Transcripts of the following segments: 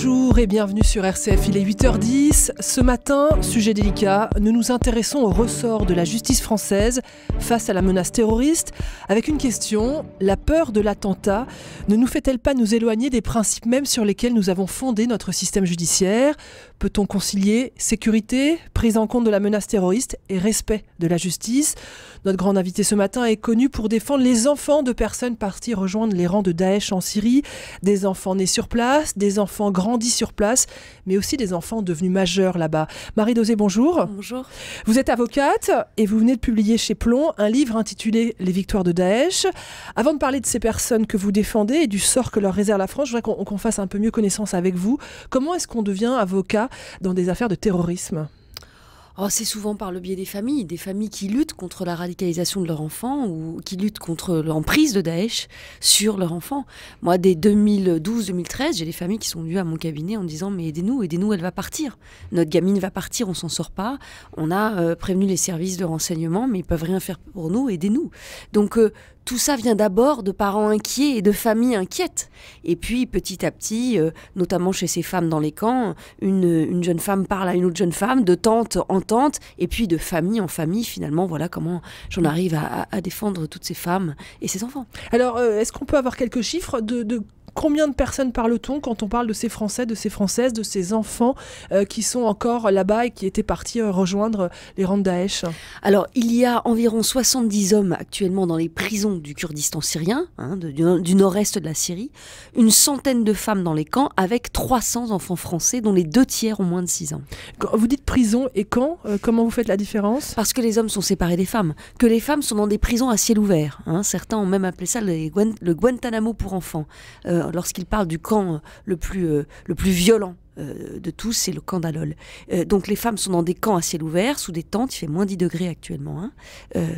Bonjour et bienvenue sur RCF, il est 8h10. Ce matin, sujet délicat, nous nous intéressons au ressort de la justice française face à la menace terroriste avec une question, la peur de l'attentat ne nous fait-elle pas nous éloigner des principes mêmes sur lesquels nous avons fondé notre système judiciaire ? Peut-on concilier sécurité, prise en compte de la menace terroriste et respect de la justice ? Notre grand invité ce matin est connu pour défendre les enfants de personnes parties rejoindre les rangs de Daesh en Syrie, des enfants nés sur place, des enfants grandis sur place, mais aussi des enfants devenus majeurs là-bas. Marie Dosé, bonjour. Bonjour. Vous êtes avocate et vous venez de publier chez Plomb un livre intitulé « Les victoires de Daesh ». Avant de parler de ces personnes que vous défendez et du sort que leur réserve la France, je voudrais qu'on fasse un peu mieux connaissance avec vous. Comment est-ce qu'on devient avocat dans des affaires de terrorisme ? C'est souvent par le biais des familles qui luttent contre la radicalisation de leur enfant ou qui luttent contre l'emprise de Daesh sur leur enfant. Moi, dès 2012-2013, j'ai des familles qui sont venues à mon cabinet en me disant « mais aidez-nous, elle va partir. Notre gamine va partir, on s'en sort pas. On a prévenu les services de renseignement, mais ils peuvent rien faire pour nous, aidez-nous. » Donc, tout ça vient d'abord de parents inquiets et de familles inquiètes. Et puis, petit à petit, notamment chez ces femmes dans les camps, une jeune femme parle à une autre jeune femme, de tante en tante, et puis de famille en famille. Finalement, voilà comment j'en arrive à défendre toutes ces femmes et ces enfants. Alors, est-ce qu'on peut avoir quelques chiffres de combien de personnes parle-t-on quand on parle de ces Français, de ces Françaises, de ces enfants qui sont encore là-bas et qui étaient partis rejoindre les rangs de Daesh ? Alors, il y a environ 70 hommes actuellement dans les prisons du Kurdistan syrien, du nord-est de la Syrie, une centaine de femmes dans les camps, avec 300 enfants français, dont les 2 tiers ont moins de 6 ans. Vous dites prison et camp, comment vous faites la différence ? Parce que les hommes sont séparés des femmes, que les femmes sont dans des prisons à ciel ouvert. Certains ont même appelé ça le Guantanamo pour enfants. Lorsqu'il parle du camp le plus violent de tous, c'est le camp d'Al-Hol. Donc les femmes sont dans des camps à ciel ouvert, sous des tentes, il fait moins 10 degrés actuellement,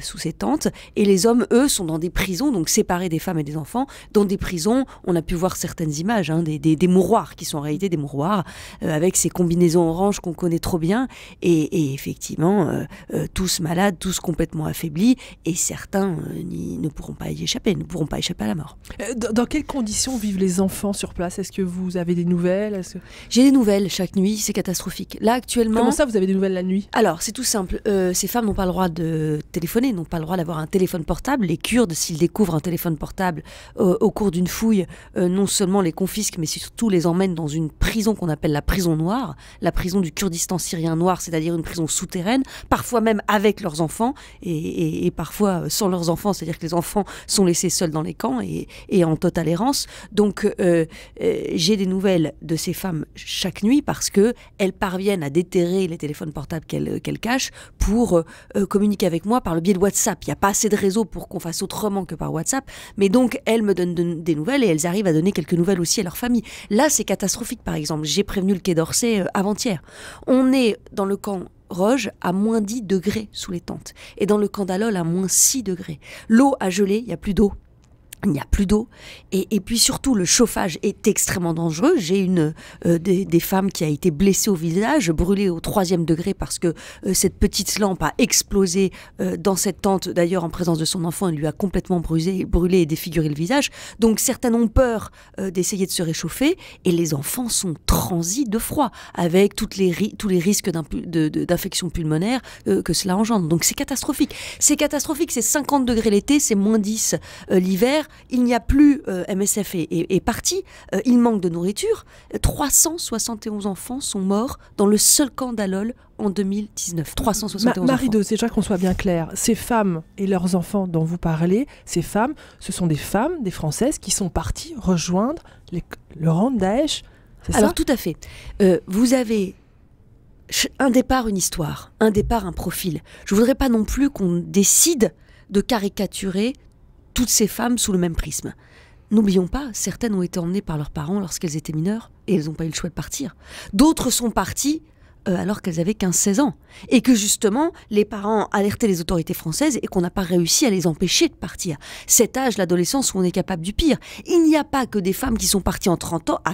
sous ces tentes, et les hommes, eux, sont dans des prisons, donc séparés des femmes et des enfants, dans des prisons, on a pu voir certaines images, des mouroirs, qui sont en réalité des mouroirs, avec ces combinaisons oranges qu'on connaît trop bien, et effectivement, tous malades, tous complètement affaiblis, et certains ne pourront pas y échapper, ne pourront pas échapper à la mort. Dans quelles conditions vivent les enfants sur place ? Est-ce que vous avez des nouvelles ? J'ai des nouvelles chaque nuit, c'est catastrophique. Là, actuellement... Comment ça, vous avez des nouvelles la nuit ? Alors, c'est tout simple. Ces femmes n'ont pas le droit de téléphoner, n'ont pas le droit d'avoir un téléphone portable. Les Kurdes, s'ils découvrent un téléphone portable au cours d'une fouille, non seulement les confisquent, mais surtout les emmènent dans une prison qu'on appelle la prison noire, la prison du Kurdistan syrien noir, c'est-à-dire une prison souterraine, parfois même avec leurs enfants, et parfois sans leurs enfants, c'est-à-dire que les enfants sont laissés seuls dans les camps et en totale errance. Donc, j'ai des nouvelles de ces femmes chaque nuit parce qu'elles parviennent à déterrer les téléphones portables qu'elles cachent pour communiquer avec moi par le biais de WhatsApp. Il n'y a pas assez de réseau pour qu'on fasse autrement que par WhatsApp, mais donc elles me donnent des nouvelles et elles arrivent à donner quelques nouvelles aussi à leur famille. Là, c'est catastrophique, par exemple. J'ai prévenu le Quai d'Orsay avant-hier. On est dans le camp Roge à moins 10 degrés sous les tentes et dans le camp d'Al-Hol à moins 6 degrés. L'eau a gelé, il n'y a plus d'eau. Il n'y a plus d'eau et puis surtout le chauffage est extrêmement dangereux. J'ai des femmes qui a été blessée au visage, brûlée au 3e degré parce que cette petite lampe a explosé dans cette tente, d'ailleurs en présence de son enfant, elle lui a complètement brûlé et défiguré le visage. Donc certaines ont peur d'essayer de se réchauffer et les enfants sont transis de froid avec tous les risques d'infection pulmonaire que cela engendre. Donc c'est catastrophique. C'est 50 degrés l'été, c'est moins 10 l'hiver. Il n'y a plus, MSF est parti, il manque de nourriture. 371 enfants sont morts dans le seul camp d'Al-Hol en 2019. 371 Marie enfants. Dosé, déjà qu'on soit bien clair, ces femmes et leurs enfants dont vous parlez, ces femmes, ce sont des femmes, des Françaises qui sont parties rejoindre le rang de Daesh, c'est ça ? Alors tout à fait. Vous avez un départ, une histoire, un départ, un profil. Je ne voudrais pas non plus qu'on décide de caricaturer toutes ces femmes sous le même prisme. N'oublions pas, certaines ont été emmenées par leurs parents lorsqu'elles étaient mineures et elles n'ont pas eu le choix de partir. D'autres sont parties alors qu'elles avaient 15-16 ans. Et que justement, les parents alertaient les autorités françaises et qu'on n'a pas réussi à les empêcher de partir. Cet âge, l'adolescence, où on est capable du pire. Il n'y a pas que des femmes qui sont parties à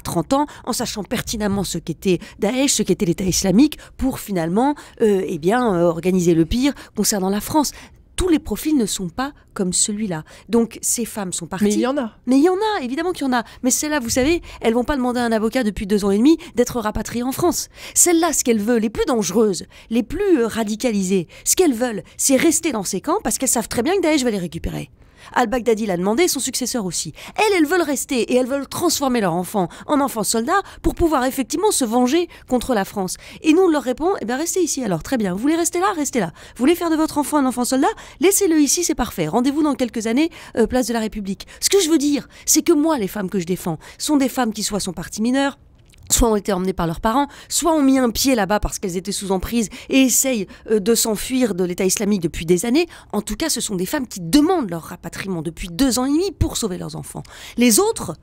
30 ans, en sachant pertinemment ce qu'était Daesh, ce qu'était l'État islamique, pour finalement organiser le pire concernant la France. tous les profils ne sont pas comme celui-là. Donc ces femmes sont parties. Mais il y en a. Mais il y en a, évidemment qu'il y en a. Mais celles-là, vous savez, elles vont pas demander à un avocat depuis 2 ans et demi d'être rapatriées en France. Celles-là, ce qu'elles veulent, les plus dangereuses, les plus radicalisées, ce qu'elles veulent, c'est rester dans ces camps parce qu'elles savent très bien que Daesh va les récupérer. Al-Baghdadi l'a demandé, son successeur aussi. Elles veulent rester et elles veulent transformer leur enfant en enfant soldat pour pouvoir effectivement se venger contre la France. Et nous, on leur répond, eh bien restez ici alors, très bien. Vous voulez rester là, restez là. Vous voulez faire de votre enfant un enfant soldat, laissez-le ici, c'est parfait. Rendez-vous dans quelques années, place de la République. Ce que je veux dire, c'est que moi, les femmes que je défends, sont des femmes qui soit sont parties mineures, soit ont été emmenées par leurs parents, soit ont mis un pied là-bas parce qu'elles étaient sous emprise et essayent de s'enfuir de l'État islamique depuis des années. En tout cas, ce sont des femmes qui demandent leur rapatriement depuis 2 ans et demi pour sauver leurs enfants. Les autres,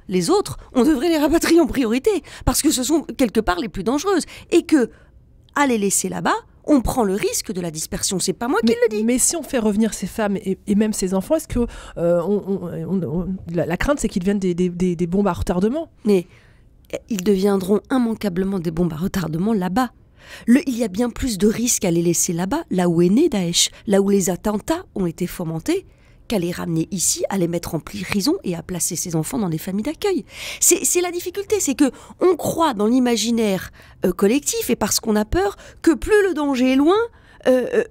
on devrait les rapatrier en priorité parce que ce sont quelque part les plus dangereuses et que, à les laisser là-bas, on prend le risque de la dispersion. C'est pas moi qui le dis. Mais si on fait revenir ces femmes et même ces enfants, est-ce que la crainte, c'est qu'ils deviennent des bombes à retardement ? Mais ils deviendront immanquablement des bombes à retardement là-bas. Il y a bien plus de risques à les laisser là-bas, là où est né Daesh, là où les attentats ont été fomentés, qu'à les ramener ici, à les mettre en prison et à placer ces enfants dans des familles d'accueil. C'est la difficulté, c'est que on croit dans l'imaginaire collectif et parce qu'on a peur que plus le danger est loin,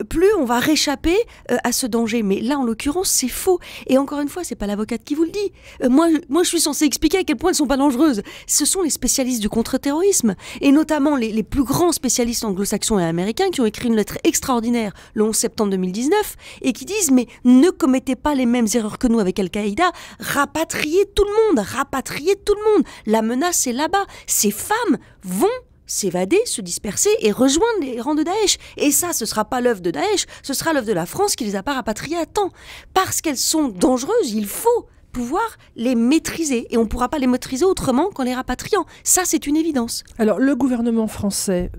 plus on va réchapper à ce danger. Mais là, en l'occurrence, c'est faux. Et encore une fois, c'est pas l'avocate qui vous le dit. Moi, je suis censée expliquer à quel point elles sont pas dangereuses. Ce sont les spécialistes du contre-terrorisme, et notamment les plus grands spécialistes anglo-saxons et américains qui ont écrit une lettre extraordinaire le 11 septembre 2019 et qui disent mais ne commettez pas les mêmes erreurs que nous avec Al-Qaïda. Rapatriez tout le monde, rapatriez tout le monde. La menace est là-bas. Ces femmes vont s'évader, se disperser et rejoindre les rangs de Daesh. Et ça, ce ne sera pas l'œuvre de Daesh, ce sera l'œuvre de la France qui les a pas rapatriées à temps. Parce qu'elles sont dangereuses, il faut pouvoir les maîtriser. Et on ne pourra pas les maîtriser autrement qu'en les rapatriant. Ça, c'est une évidence. Alors, le gouvernement français,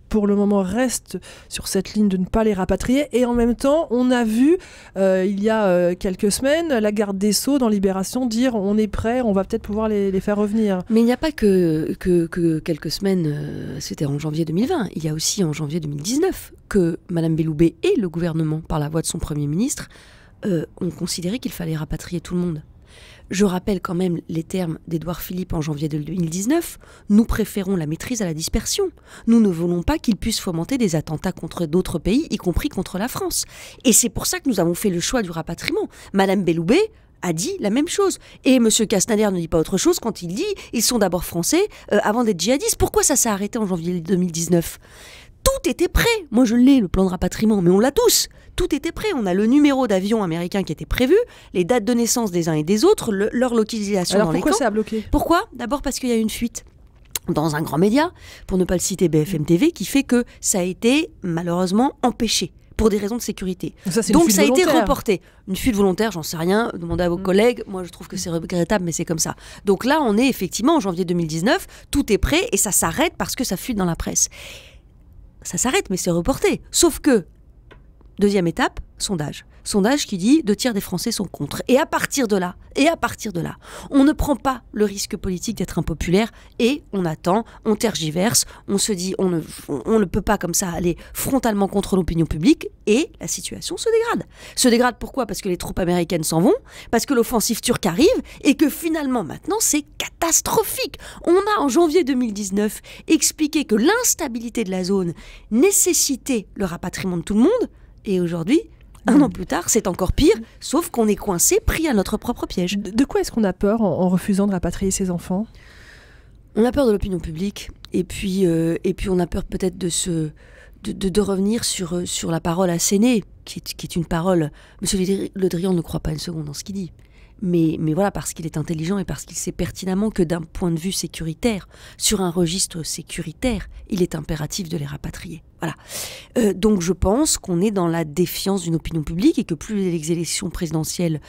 pour le moment, reste sur cette ligne de ne pas les rapatrier. Et en même temps, on a vu, il y a quelques semaines, la garde des Sceaux dans Libération dire on est prêt, on va peut-être pouvoir les faire revenir. Mais il n'y a pas que quelques semaines, c'était en janvier 2020. Il y a aussi en janvier 2019 que Mme Belloubet et le gouvernement, par la voix de son Premier ministre, ont considéré qu'il fallait rapatrier tout le monde. Je rappelle quand même les termes d'Édouard Philippe en janvier 2019. Nous préférons la maîtrise à la dispersion. Nous ne voulons pas qu'il puisse fomenter des attentats contre d'autres pays, y compris contre la France. Et c'est pour ça que nous avons fait le choix du rapatriement. Madame Belloubet a dit la même chose. Et M. Castaner ne dit pas autre chose quand il dit « ils sont d'abord français avant d'être djihadistes ». Pourquoi ça s'est arrêté en janvier 2019 ? Tout était prêt. Moi, je l'ai, le plan de rapatriement, mais on l'a tous. Tout était prêt. On a le numéro d'avion américain qui était prévu, les dates de naissance des uns et des autres, leur localisation dans les camps. Alors pourquoi ça a bloqué ? Pourquoi ? D'abord parce qu'il y a eu une fuite dans un grand média, pour ne pas le citer, BFM TV, qui fait que ça a été malheureusement empêché pour des raisons de sécurité. Donc ça a été reporté. Une fuite volontaire, j'en sais rien, demandez à vos collègues, moi je trouve que c'est regrettable, mais c'est comme ça. Donc là, on est effectivement en janvier 2019, tout est prêt et ça s'arrête parce que ça fuite dans la presse. Ça s'arrête, mais c'est reporté. Sauf que, deuxième étape, sondage. Sondage qui dit 2 tiers des Français sont contre. Et à partir de là, on ne prend pas le risque politique d'être impopulaire et on attend, on tergiverse, on se dit on ne peut pas comme ça aller frontalement contre l'opinion publique et la situation se dégrade. Se dégrade pourquoi ? Parce que les troupes américaines s'en vont, parce que l'offensive turque arrive et que finalement maintenant c'est catastrophique. On a en janvier 2019 expliqué que l'instabilité de la zone nécessitait le rapatriement de tout le monde et aujourd'hui, 1 an plus tard, c'est encore pire, sauf qu'on est coincé, pris à notre propre piège. De quoi est-ce qu'on a peur en refusant de rapatrier ces enfants ? On a peur de l'opinion publique, et puis on a peur peut-être de revenir sur la parole assénée, qui est une parole... Monsieur Le Drian ne croit pas une seconde dans ce qu'il dit. Mais voilà, parce qu'il est intelligent et parce qu'il sait pertinemment que d'un point de vue sécuritaire, sur un registre sécuritaire, il est impératif de les rapatrier. Voilà. Donc je pense qu'on est dans la défiance d'une opinion publique et que plus les élections présidentielles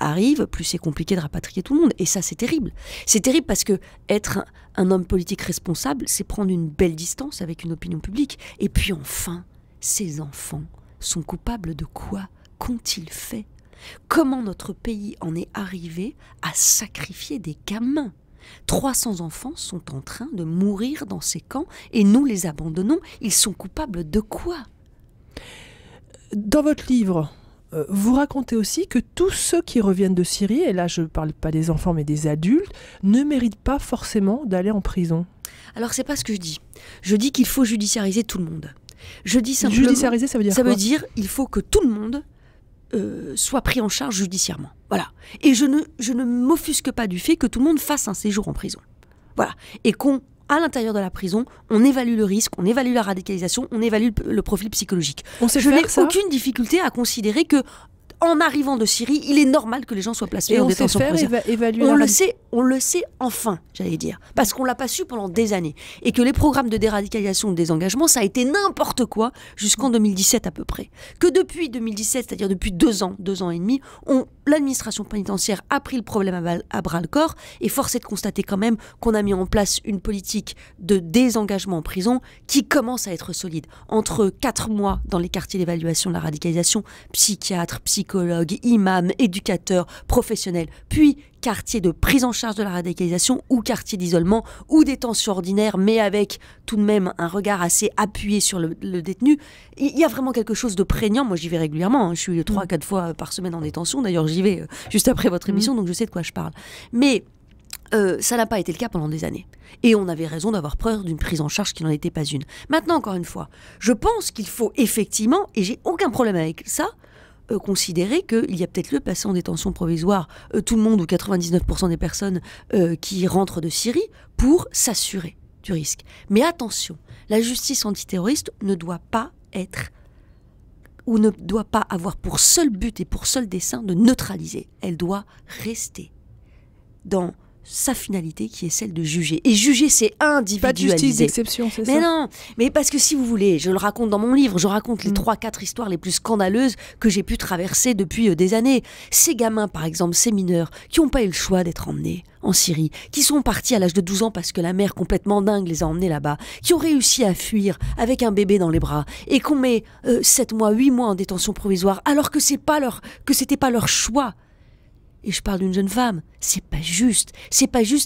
arrivent, plus c'est compliqué de rapatrier tout le monde. Et ça, c'est terrible. C'est terrible parce que être un homme politique responsable, c'est prendre une belle distance avec une opinion publique. Et puis enfin, ces enfants sont coupables de quoi ? Qu'ont-ils fait ? Comment notre pays en est arrivé à sacrifier des gamins ? 300 enfants sont en train de mourir dans ces camps et nous les abandonnons. Ils sont coupables de quoi ? Dans votre livre, vous racontez aussi que tous ceux qui reviennent de Syrie, et là je ne parle pas des enfants mais des adultes, ne méritent pas forcément d'aller en prison. Alors c'est pas ce que je dis. Je dis qu'il faut judiciariser tout le monde. Je dis simplement... Judiciariser, ça veut dire quoi ? Ça veut dire il faut que tout le monde soit pris en charge judiciairement. Voilà. Et je ne m'offusque pas du fait que tout le monde fasse un séjour en prison. Voilà. Et à l'intérieur de la prison, on évalue le risque, on évalue la radicalisation, on évalue le profil psychologique. Je n'ai aucune difficulté à considérer que, en arrivant de Syrie, il est normal que les gens soient placés en détention provisoire. On le sait enfin, j'allais dire, parce qu'on l'a pas su pendant des années, et que les programmes de déradicalisation, de désengagement, ça a été n'importe quoi jusqu'en 2017 à peu près. Que depuis 2017, c'est-à-dire depuis 2 ans et demi, l'administration pénitentiaire a pris le problème à bras-le-corps, et force est de constater quand même qu'on a mis en place une politique de désengagement en prison qui commence à être solide. Entre 4 mois dans les quartiers d'évaluation de la radicalisation, psychiatres, psychologues, imams, éducateurs, professionnels, puis quartier de prise en charge de la radicalisation ou quartier d'isolement ou détention ordinaire, mais avec tout de même un regard assez appuyé sur le détenu. Il y a vraiment quelque chose de prégnant. Moi, j'y vais régulièrement. Je suis 3-4 fois par semaine en détention. D'ailleurs, j'y vais juste après votre émission, donc je sais de quoi je parle. Mais ça n'a pas été le cas pendant des années. Et on avait raison d'avoir peur d'une prise en charge qui n'en était pas une. Maintenant, encore une fois, je pense qu'il faut effectivement, et j'ai aucun problème avec ça, considérer qu'il y a peut-être lieu de passer en détention provisoire tout le monde ou 99% des personnes qui rentrent de Syrie pour s'assurer du risque. Mais attention, la justice antiterroriste ne doit pas être ou ne doit pas avoir pour seul but et pour seul dessein de neutraliser. Elle doit rester dans sa finalité qui est celle de juger. Et juger, c'est individualiser. Pas de justice d'exception, c'est ça ? Mais non, mais parce que si vous voulez, je le raconte dans mon livre, je raconte les 3-4 histoires les plus scandaleuses que j'ai pu traverser depuis des années. Ces gamins, par exemple, ces mineurs, qui n'ont pas eu le choix d'être emmenés en Syrie, qui sont partis à l'âge de 12 ans parce que la mère complètement dingue les a emmenés là-bas, qui ont réussi à fuir avec un bébé dans les bras, et qu'on met 7 mois, 8 mois en détention provisoire, alors que c'était pas leur choix. Et je parle d'une jeune femme, c'est pas juste,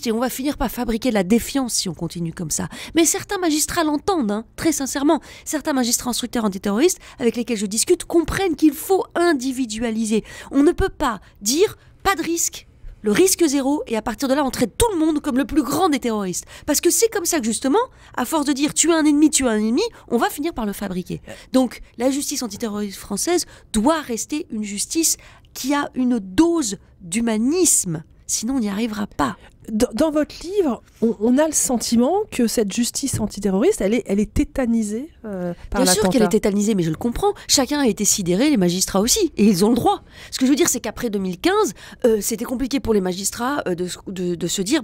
et on va finir par fabriquer de la défiance si on continue comme ça. Mais certains magistrats l'entendent, très sincèrement. Certains magistrats instructeurs antiterroristes avec lesquels je discute comprennent qu'il faut individualiser. On ne peut pas dire pas de risque, le risque 0, et à partir de là on traite tout le monde comme le plus grand des terroristes. Parce que c'est comme ça que justement, à force de dire tu es un ennemi, on va finir par le fabriquer. Donc la justice antiterroriste française doit rester une justice qui a une dose d'humanisme, sinon on n'y arrivera pas. Dans votre livre, on a le sentiment que cette justice antiterroriste, elle est tétanisée par l'attentat. Bien sûr qu'elle est tétanisée, mais je le comprends. Chacun a été sidéré, les magistrats aussi, et ils ont le droit. Ce que je veux dire, c'est qu'après 2015, c'était compliqué pour les magistrats de se dire,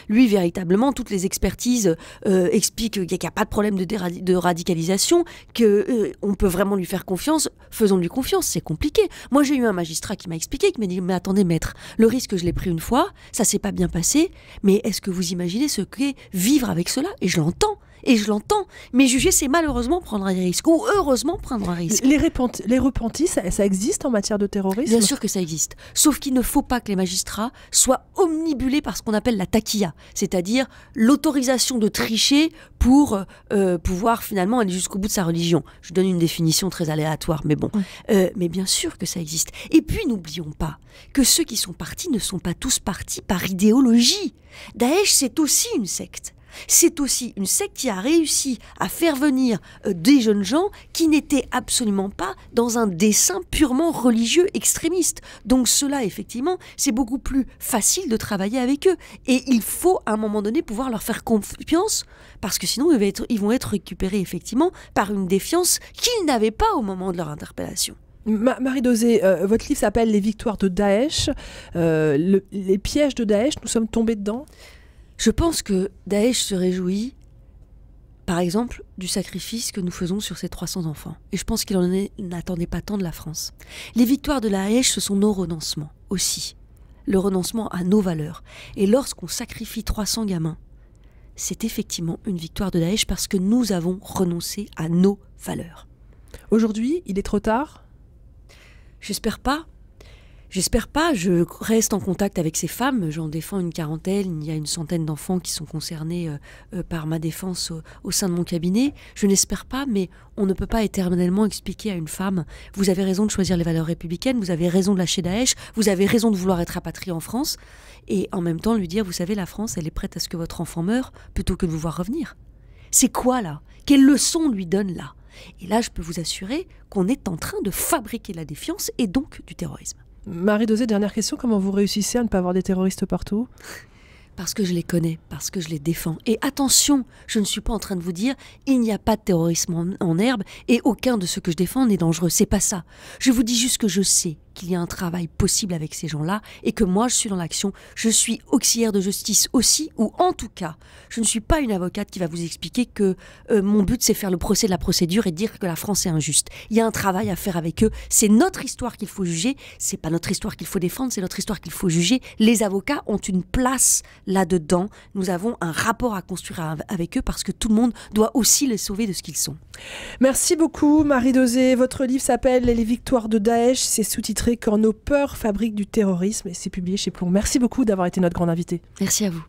lui, véritablement, toutes les expertises expliquent qu'il n'y a pas de problème de radicalisation, qu'on peut vraiment lui faire confiance, faisons-lui confiance, c'est compliqué. Moi, j'ai eu un magistrat qui m'a expliqué, qui m'a dit, mais attendez, maître, le risque, je l'ai pris une fois, ça s'est pas bien passé, mais est-ce que vous imaginez ce qu'est vivre avec cela ? Et je l'entends. Mais juger, c'est malheureusement prendre un risque, ou heureusement prendre un risque. Les repentis, ça existe en matière de terrorisme ? Bien sûr que ça existe. Sauf qu'il ne faut pas que les magistrats soient omnibulés par ce qu'on appelle la taquilla, c'est-à-dire l'autorisation de tricher pour pouvoir finalement aller jusqu'au bout de sa religion. Je donne une définition très aléatoire, mais bon. Mais bien sûr que ça existe. Et puis, n'oublions pas que ceux qui sont partis ne sont pas tous partis par idéologie. Daesh, c'est aussi une secte. C'est aussi une secte qui a réussi à faire venir des jeunes gens qui n'étaient absolument pas dans un dessein purement religieux extrémiste. Donc cela, effectivement, c'est beaucoup plus facile de travailler avec eux. Et il faut, à un moment donné, pouvoir leur faire confiance, parce que sinon, ils vont être récupérés, effectivement, par une défiance qu'ils n'avaient pas au moment de leur interpellation. Marie Dauzé, votre livre s'appelle « Les victoires de Daesh ». Les pièges de Daesh, nous sommes tombés dedans ? Je pense que Daesh se réjouit, par exemple, du sacrifice que nous faisons sur ces 300 enfants. Et je pense qu'il n'attendait pas tant de la France. Les victoires de Daesh, ce sont nos renoncements aussi. Le renoncement à nos valeurs. Et lorsqu'on sacrifie 300 gamins, c'est effectivement une victoire de Daesh parce que nous avons renoncé à nos valeurs. Aujourd'hui, il est trop tard ? J'espère pas. J'espère pas, je reste en contact avec ces femmes, j'en défends une quarantaine, il y a une centaine d'enfants qui sont concernés par ma défense au sein de mon cabinet. Je n'espère pas, mais on ne peut pas éternellement expliquer à une femme « vous avez raison de choisir les valeurs républicaines, vous avez raison de lâcher Daesh, vous avez raison de vouloir être rapatrié en France », et en même temps lui dire « vous savez, la France, elle est prête à ce que votre enfant meure plutôt que de vous voir revenir ». C'est quoi là? Quelle leçon on lui donne là? Et là, je peux vous assurer qu'on est en train de fabriquer la défiance et donc du terrorisme. Marie-Dosé, dernière question, comment vous réussissez à ne pas avoir des terroristes partout? Parce que je les connais, parce que je les défends. Et attention, je ne suis pas en train de vous dire il n'y a pas de terrorisme en herbe et aucun de ceux que je défends n'est dangereux. C'est pas ça. Je vous dis juste que je sais qu'il y a un travail possible avec ces gens-là et que moi je suis dans l'action. Je suis auxiliaire de justice aussi, ou en tout cas, je ne suis pas une avocate qui va vous expliquer que mon but c'est faire le procès de la procédure et dire que la France est injuste. Il y a un travail à faire avec eux. C'est notre histoire qu'il faut juger. C'est pas notre histoire qu'il faut défendre, c'est notre histoire qu'il faut juger. Les avocats ont une place là-dedans. Nous avons un rapport à construire avec eux parce que tout le monde doit aussi les sauver de ce qu'ils sont. Merci beaucoup Marie-Dosé. Votre livre s'appelle « Les victoires de Daesh ». C'est sous-titré « Quand nos peurs fabriquent du terrorisme » et c'est publié chez Plomb. Merci beaucoup d'avoir été notre grande invitée. Merci à vous.